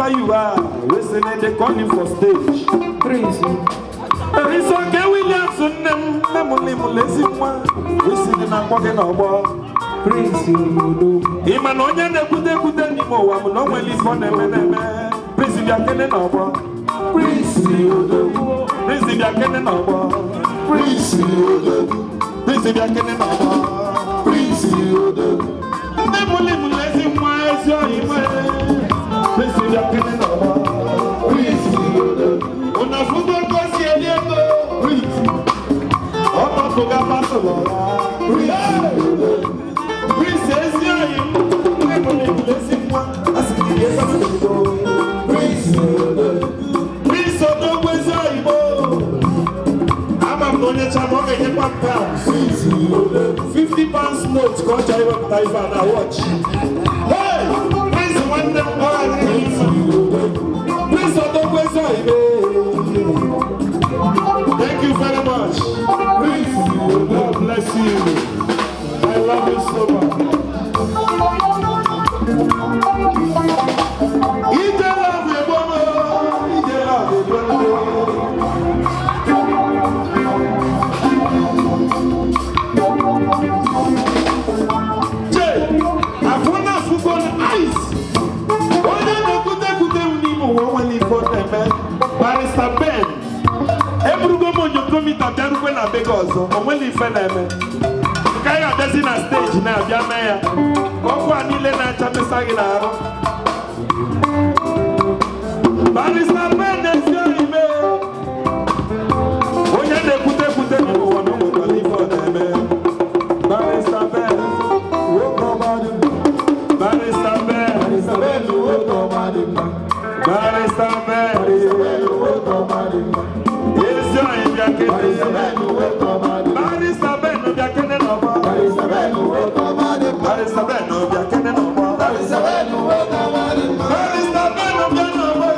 You are listening, they call him for stage. Praise you. It's okay, Williamson, listening and walking over. Praise you. Imanonia, they put them anymore. I'm not well for them. Praise you, are getting over. Praise you. Praise you, are getting over. Praise you. Praise you, are getting over. Praise you. I'm only blessing my soul. Praise you, are getting over. Praise you. On a football course, Afuga Pasolola. Prince Ezioyi. Prince Odogwu Ezioyi. I'm going to get £1. 50 pounds note. Go to Ivan watch. Hey, please one them please Odogwu Ezioyi. Thank you very much. God bless you. I love you so much. Ije love you, mama. Ije love you, Barrister Ben, Ebrugo Monyo Komita Darukwe na Begozo, Omweli Feneme. Kaya desi na stage na Biamaya. Koko anile na Chamesagi na Aro. Barrister Ben Ezioyi me. Onye de kute ni wono Omweli Feneme. Barrister Ben, Wokomadu. Barrister Ben, Wokomadu. Barrister Ben, Ezioyi biakene. Barrister Ben biakene no mo. Barrister Ben biakene no mo. Barrister Ben biakene no mo. Barrister Ben biakene no mo.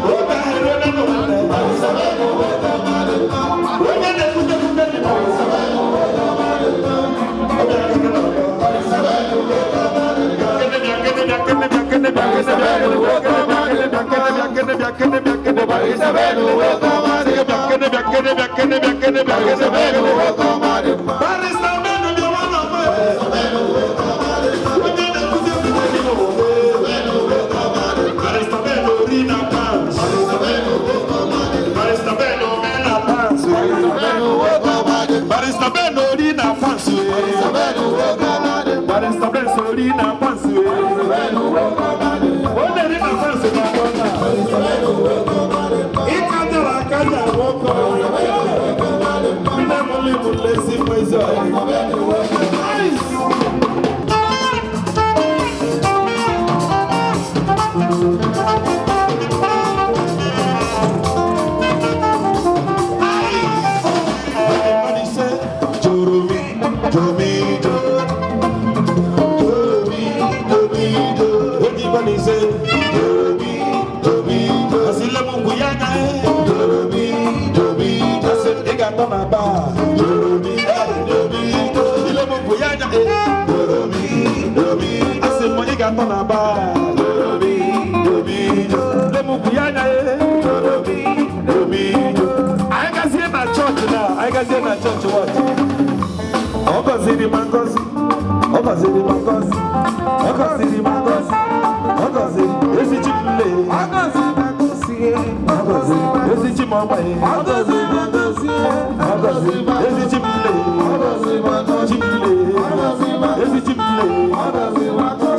Oba herone no mo. Barrister Ben Onye de kute ni mo. Biakene no mo. Barrister Ben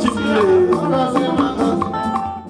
Chimle